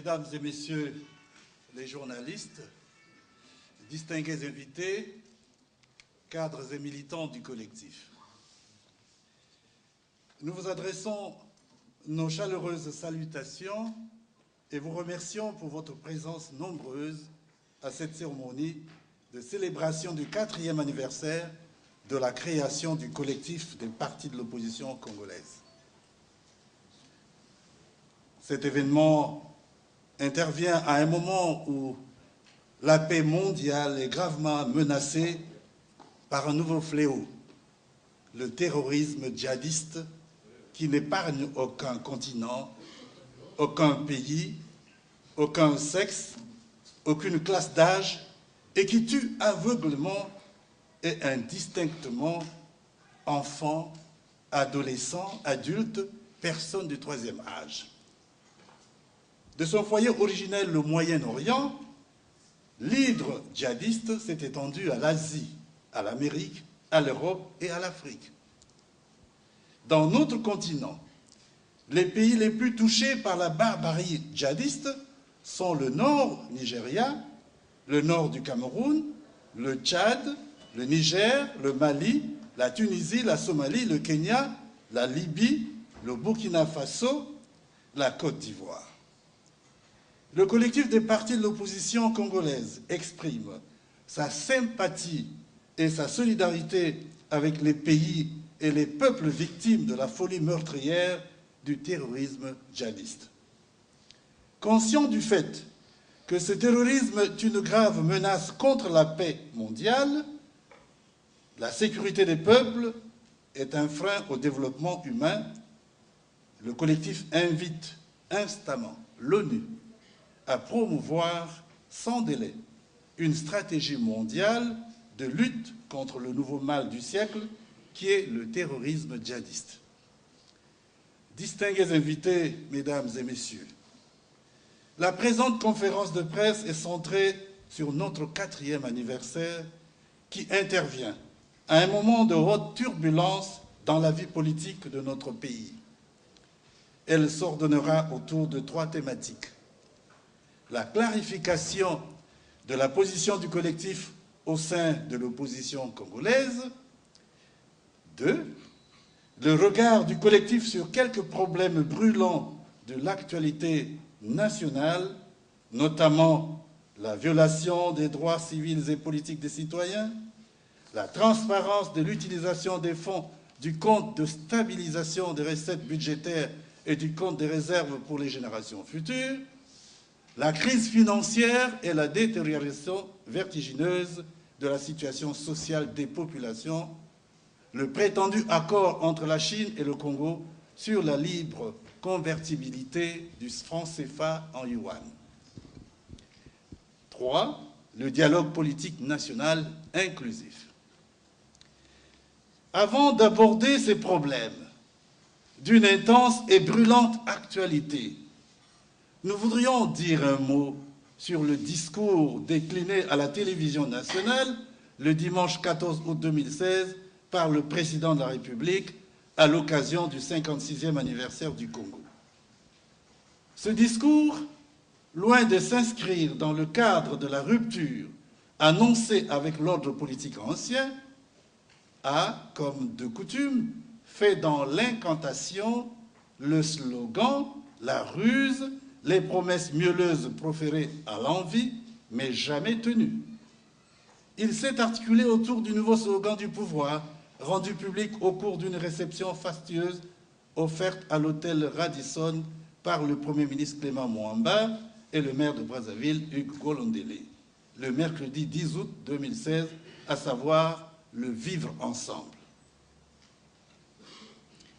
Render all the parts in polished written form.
Mesdames et Messieurs les journalistes, distingués invités, cadres et militants du collectif, nous vous adressons nos chaleureuses salutations et vous remercions pour votre présence nombreuse à cette cérémonie de célébration du 4e anniversaire de la création du collectif des partis de l'opposition congolaise. Cet événement intervient à un moment où la paix mondiale est gravement menacée par un nouveau fléau, le terrorisme djihadiste qui n'épargne aucun continent, aucun pays, aucun sexe, aucune classe d'âge et qui tue aveuglément et indistinctement enfants, adolescents, adultes, personnes du troisième âge. De son foyer originel, le Moyen-Orient, l'hydre djihadiste s'est étendu à l'Asie, à l'Amérique, à l'Europe et à l'Afrique. Dans notre continent, les pays les plus touchés par la barbarie djihadiste sont le nord Nigeria, le nord du Cameroun, le Tchad, le Niger, le Mali, la Tunisie, la Somalie, le Kenya, la Libye, le Burkina Faso, la Côte d'Ivoire. Le collectif des partis de l'opposition congolaise exprime sa sympathie et sa solidarité avec les pays et les peuples victimes de la folie meurtrière du terrorisme djihadiste. Conscient du fait que ce terrorisme est une grave menace contre la paix mondiale, la sécurité des peuples est un frein au développement humain, le collectif invite instamment l'ONU à promouvoir sans délai une stratégie mondiale de lutte contre le nouveau mal du siècle qui est le terrorisme djihadiste. Distingués invités, mesdames et messieurs, la présente conférence de presse est centrée sur notre 4e anniversaire qui intervient à un moment de haute turbulence dans la vie politique de notre pays. Elle s'ordonnera autour de 3 thématiques. La clarification de la position du collectif au sein de l'opposition congolaise. 2. Le regard du collectif sur quelques problèmes brûlants de l'actualité nationale, notamment la violation des droits civils et politiques des citoyens, la transparence de l'utilisation des fonds du compte de stabilisation des recettes budgétaires et du compte des réserves pour les générations futures, la crise financière et la détérioration vertigineuse de la situation sociale des populations, le prétendu accord entre la Chine et le Congo sur la libre convertibilité du franc CFA en yuan. 3. Le dialogue politique national inclusif. Avant d'aborder ces problèmes d'une intense et brûlante actualité, nous voudrions dire un mot sur le discours décliné à la télévision nationale le dimanche 14 août 2016 par le président de la République à l'occasion du 56e anniversaire du Congo. Ce discours, loin de s'inscrire dans le cadre de la rupture annoncée avec l'ordre politique ancien, a, comme de coutume, fait dans l'incantation le slogan, la ruse, les promesses mielleuses proférées à l'envi, mais jamais tenues. Il s'est articulé autour du nouveau slogan du pouvoir, rendu public au cours d'une réception fastueuse offerte à l'hôtel Radisson par le Premier ministre Clément Mwamba et le maire de Brazzaville, Hugues Golondélé, le mercredi 10 août 2016, à savoir le vivre ensemble.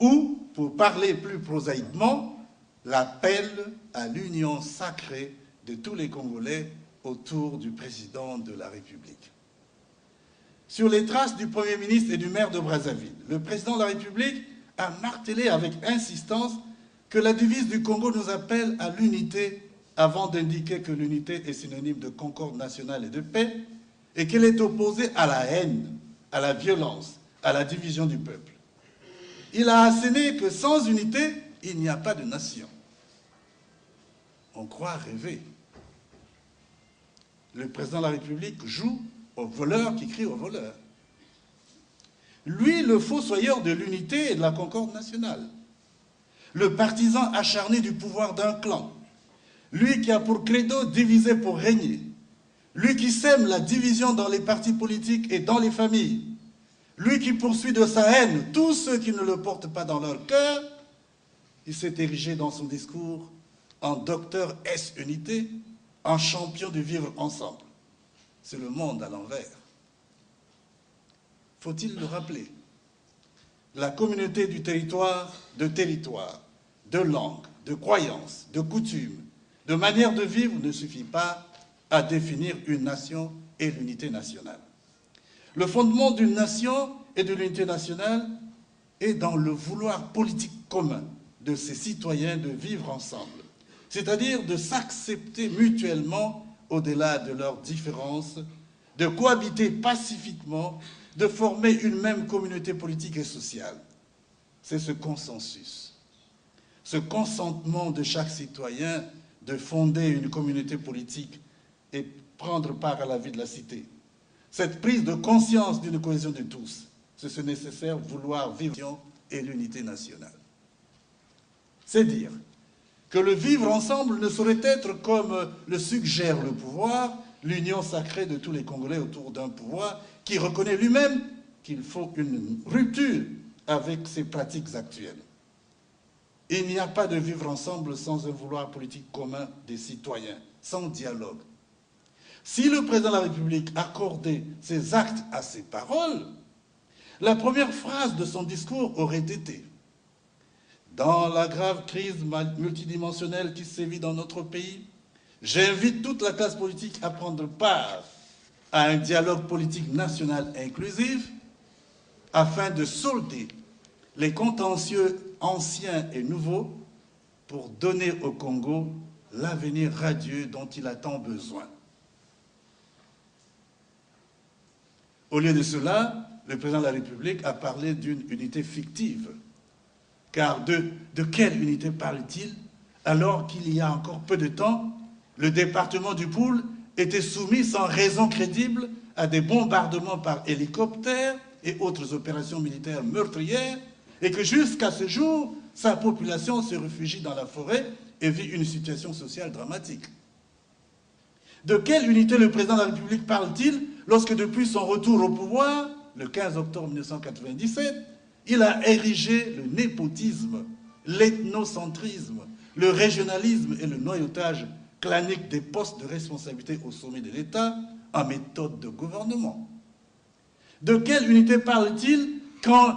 Ou, pour parler plus prosaïquement, l'appel à l'union sacrée de tous les Congolais autour du président de la République. Sur les traces du Premier ministre et du maire de Brazzaville, le président de la République a martelé avec insistance que la devise du Congo nous appelle à l'unité avant d'indiquer que l'unité est synonyme de concorde nationale et de paix et qu'elle est opposée à la haine, à la violence, à la division du peuple. Il a asséné que sans unité, il n'y a pas de nation. on croit rêver. Le président de la République joue au voleur qui crie au voleur. Lui, le fossoyeur de l'unité et de la concorde nationale. Le partisan acharné du pouvoir d'un clan. Lui qui a pour credo diviser pour régner. Lui qui sème la division dans les partis politiques et dans les familles. Lui qui poursuit de sa haine tous ceux qui ne le portent pas dans leur cœur. Il s'est érigé dans son discours en docteur S-unité, en champion du vivre ensemble. C'est le monde à l'envers. Faut-il le rappeler? La communauté du territoire, de langue, de croyances, de coutumes, de manière de vivre ne suffit pas à définir une nation et l'unité nationale. Le fondement d'une nation et de l'unité nationale est dans le vouloir politique commun de ses citoyens de vivre ensemble, c'est-à-dire de s'accepter mutuellement au-delà de leurs différences, de cohabiter pacifiquement, de former une même communauté politique et sociale. C'est ce consensus, ce consentement de chaque citoyen de fonder une communauté politique et prendre part à la vie de la cité. Cette prise de conscience d'une cohésion de tous, c'est ce nécessaire vouloir vivre et l'unité nationale. C'est dire que le vivre ensemble ne saurait être comme le suggère le pouvoir, l'union sacrée de tous les Congolais autour d'un pouvoir qui reconnaît lui-même qu'il faut une rupture avec ces pratiques actuelles. Il n'y a pas de vivre ensemble sans un vouloir politique commun des citoyens, sans dialogue. Si le président de la République accordait ses actes à ses paroles, la première phrase de son discours aurait été « Dans la grave crise multidimensionnelle qui sévit dans notre pays, j'invite toute la classe politique à prendre part à un dialogue politique national inclusif afin de solder les contentieux anciens et nouveaux pour donner au Congo l'avenir radieux dont il a tant besoin. » Au lieu de cela, le président de la République a parlé d'une unité fictive. Car de quelle unité parle-t-il alors qu'il y a encore peu de temps, le département du Poul était soumis sans raison crédible à des bombardements par hélicoptère et autres opérations militaires meurtrières, et que jusqu'à ce jour, sa population se réfugie dans la forêt et vit une situation sociale dramatique. De quelle unité le président de la République parle-t-il lorsque depuis son retour au pouvoir, le 15 octobre 1997, il a érigé le népotisme, l'ethnocentrisme, le régionalisme et le noyautage clanique des postes de responsabilité au sommet de l'État en méthode de gouvernement? De quelle unité parle-t-il quand,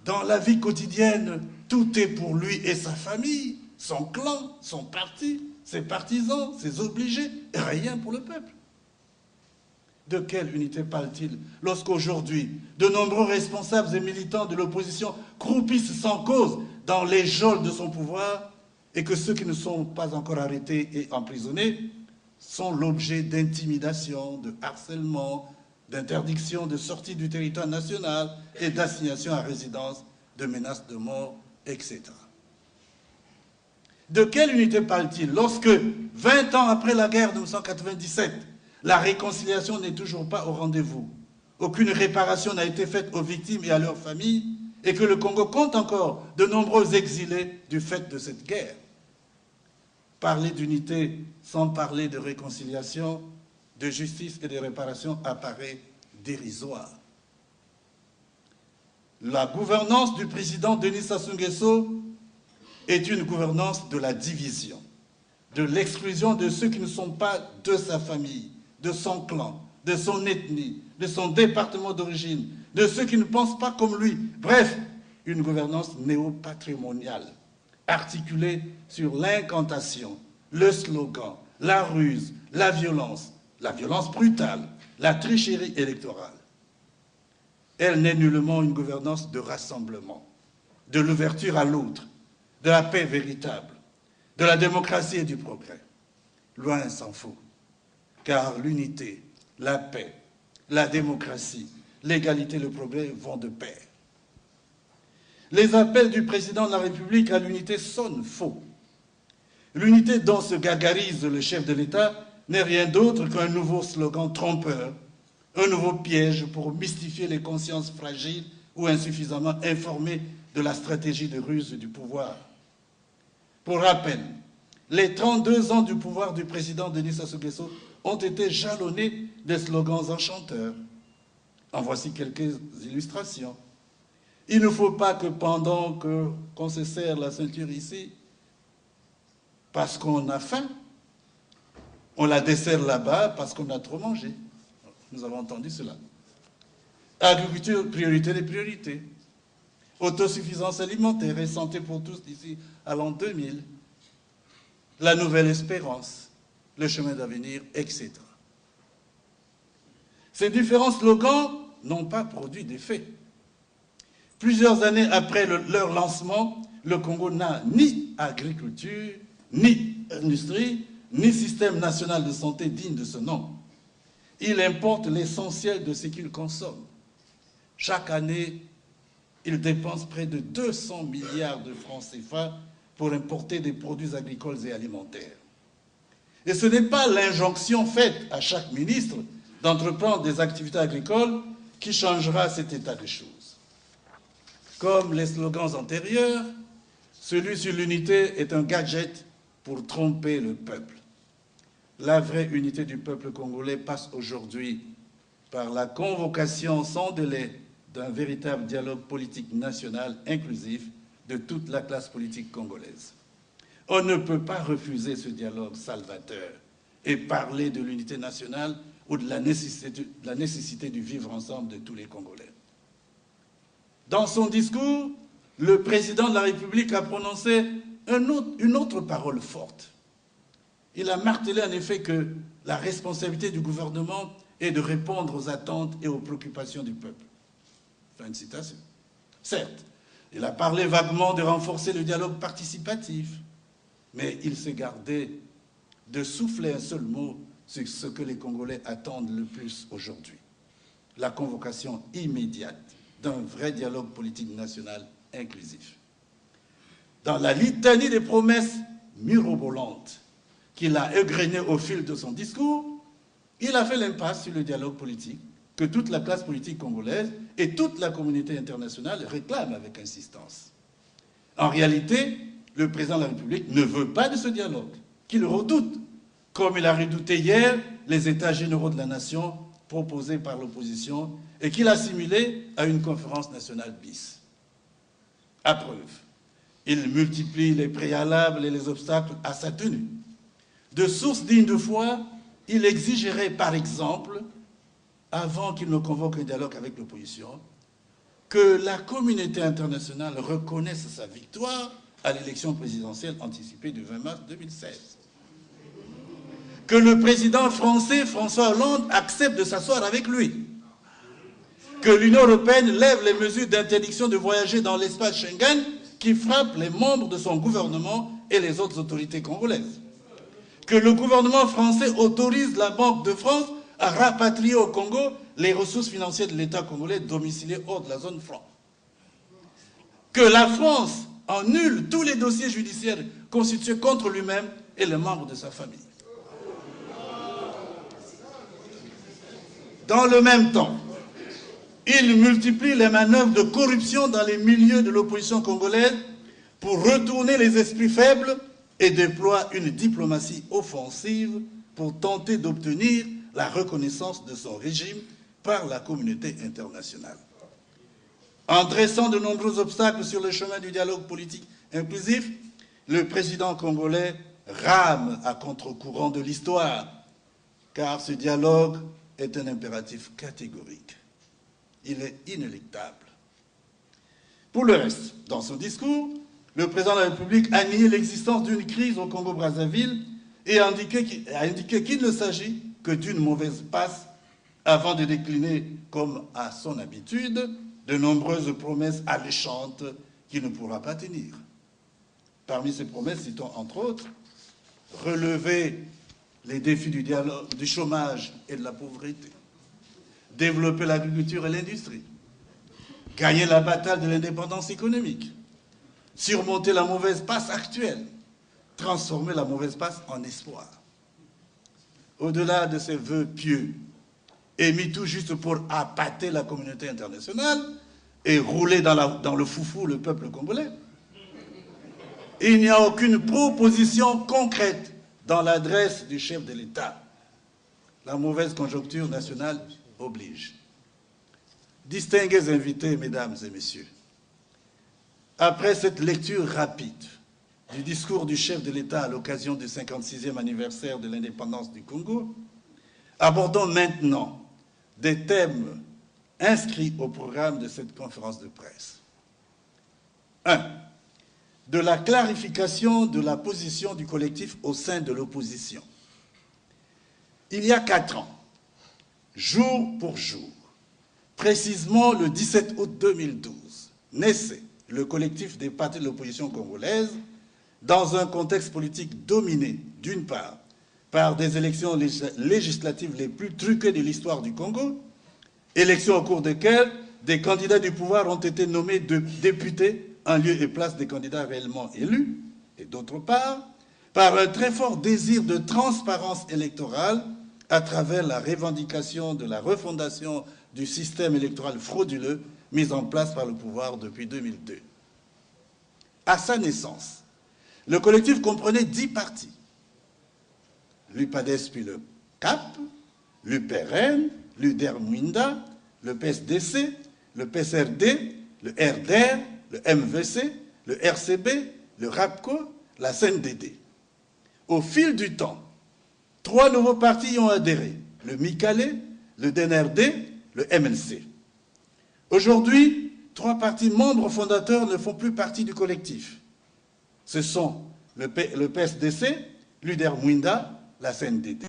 dans la vie quotidienne, tout est pour lui et sa famille, son clan, son parti, ses partisans, ses obligés, et rien pour le peuple? De quelle unité parle-t-il lorsqu'aujourd'hui, de nombreux responsables et militants de l'opposition croupissent sans cause dans les geôles de son pouvoir et que ceux qui ne sont pas encore arrêtés et emprisonnés sont l'objet d'intimidation, de harcèlement, d'interdiction de sortie du territoire national et d'assignation à résidence, de menaces de mort, etc. De quelle unité parle-t-il lorsque, 20 ans après la guerre de 1997, la réconciliation n'est toujours pas au rendez-vous, aucune réparation n'a été faite aux victimes et à leurs familles, et que le Congo compte encore de nombreux exilés du fait de cette guerre? Parler d'unité sans parler de réconciliation, de justice et de réparation apparaît dérisoire. La gouvernance du président Denis Sassou Nguesso est une gouvernance de la division, de l'exclusion de ceux qui ne sont pas de sa famille, de son clan, de son ethnie, de son département d'origine, de ceux qui ne pensent pas comme lui. Bref, une gouvernance néo-patrimoniale, articulée sur l'incantation, le slogan, la ruse, la violence brutale, la tricherie électorale. Elle n'est nullement une gouvernance de rassemblement, de l'ouverture à l'autre, de la paix véritable, de la démocratie et du progrès. Loin s'en faut. Car l'unité, la paix, la démocratie, l'égalité et le progrès vont de pair. Les appels du président de la République à l'unité sonnent faux. L'unité dont se gargarise le chef de l'État n'est rien d'autre qu'un nouveau slogan trompeur, un nouveau piège pour mystifier les consciences fragiles ou insuffisamment informées de la stratégie de ruse du pouvoir. Pour rappel, les 32 ans du pouvoir du président Denis Sassou Nguesso ont été jalonnés des slogans enchanteurs. En voici quelques illustrations. Il ne faut pas que pendant qu'on se serre la ceinture ici, parce qu'on a faim, on la desserre là-bas parce qu'on a trop mangé. Nous avons entendu cela. Agriculture, priorité des priorités. Autosuffisance alimentaire et santé pour tous d'ici à l'an 2000. La nouvelle espérance, le chemin d'avenir, etc. Ces différents slogans n'ont pas produit d'effet. Plusieurs années après leur lancement, le Congo n'a ni agriculture, ni industrie, ni système national de santé digne de ce nom. Il importe l'essentiel de ce qu'il consomme. Chaque année, il dépense près de 200 milliards de francs CFA pour importer des produits agricoles et alimentaires. Et ce n'est pas l'injonction faite à chaque ministre d'entreprendre des activités agricoles qui changera cet état de choses. Comme les slogans antérieurs, celui sur l'unité est un gadget pour tromper le peuple. La vraie unité du peuple congolais passe aujourd'hui par la convocation sans délai d'un véritable dialogue politique national inclusif de toute la classe politique congolaise. On ne peut pas refuser ce dialogue salvateur et parler de l'unité nationale ou de la nécessité du vivre ensemble de tous les Congolais. Dans son discours, le président de la République a prononcé une autre parole forte. Il a martelé en effet que la responsabilité du gouvernement est de répondre aux attentes et aux préoccupations du peuple. Fin de citation. Certes, il a parlé vaguement de renforcer le dialogue participatif, mais il s'est gardé de souffler un seul mot sur ce que les Congolais attendent le plus aujourd'hui. La convocation immédiate d'un vrai dialogue politique national inclusif. Dans la litanie des promesses mirobolantes qu'il a égrenées au fil de son discours, il a fait l'impasse sur le dialogue politique que toute la classe politique congolaise et toute la communauté internationale réclament avec insistance. En réalité, le président de la République ne veut pas de ce dialogue, qu'il redoute, comme il a redouté hier les États généraux de la nation proposés par l'opposition et qu'il a assimilé à une conférence nationale bis. À preuve, il multiplie les préalables et les obstacles à sa tenue. De sources dignes de foi, il exigerait par exemple, avant qu'il ne convoque un dialogue avec l'opposition, que la communauté internationale reconnaisse sa victoire à l'élection présidentielle anticipée du 20 mars 2016. Que le président français, François Hollande, accepte de s'asseoir avec lui. Que l'Union européenne lève les mesures d'interdiction de voyager dans l'espace Schengen qui frappent les membres de son gouvernement et les autres autorités congolaises. Que le gouvernement français autorise la Banque de France à rapatrier au Congo les ressources financières de l'État congolais domiciliés hors de la zone franc. Que la France annule tous les dossiers judiciaires constitués contre lui-même et les membres de sa famille. Dans le même temps, il multiplie les manœuvres de corruption dans les milieux de l'opposition congolaise pour retourner les esprits faibles et déploie une diplomatie offensive pour tenter d'obtenir la reconnaissance de son régime par la communauté internationale. En dressant de nombreux obstacles sur le chemin du dialogue politique inclusif, le président congolais rame à contre-courant de l'histoire, car ce dialogue est un impératif catégorique. Il est inéluctable. Pour le reste, dans son discours, le président de la République a nié l'existence d'une crise au Congo-Brazzaville et a indiqué qu'il ne s'agit que d'une mauvaise passe avant de décliner, comme à son habitude, de nombreuses promesses alléchantes qu'il ne pourra pas tenir. Parmi ces promesses, citons entre autres, relever les défis du chômage et de la pauvreté, développer l'agriculture et l'industrie, gagner la bataille de l'indépendance économique, surmonter la mauvaise passe actuelle, transformer la mauvaise passe en espoir. Au-delà de ces vœux pieux, émis tout juste pour appâter la communauté internationale et rouler dans le foufou le peuple congolais, il n'y a aucune proposition concrète dans l'adresse du chef de l'État. La mauvaise conjoncture nationale oblige. Distingués invités, mesdames et messieurs, après cette lecture rapide du discours du chef de l'État à l'occasion du 56e anniversaire de l'indépendance du Congo, abordons maintenant des thèmes inscrits au programme de cette conférence de presse. 1. De la clarification de la position du collectif au sein de l'opposition. Il y a 4 ans, jour pour jour, précisément le 17 août 2012, naissait le collectif des partis de l'opposition congolaise dans un contexte politique dominé, d'une part, par des élections législatives les plus truquées de l'histoire du Congo, élections au cours desquelles des candidats du pouvoir ont été nommés députés en lieu et place des candidats réellement élus, et d'autre part, par un très fort désir de transparence électorale à travers la revendication de la refondation du système électoral frauduleux mis en place par le pouvoir depuis 2002. À sa naissance, le collectif comprenait 10 partis. L'UPADES puis le CAP, l'UPRN, l'UDER-Mwinda, le PSDC, le PSRD, le RDR, le MVC, le RCB, le RAPCO, la CNDD. Au fil du temps, 3 nouveaux partis y ont adhéré, le MICALE, le DNRD, le MLC. Aujourd'hui, 3 partis membres fondateurs ne font plus partie du collectif. Ce sont le PSDC, l'UDER-Mwinda, la CNDD.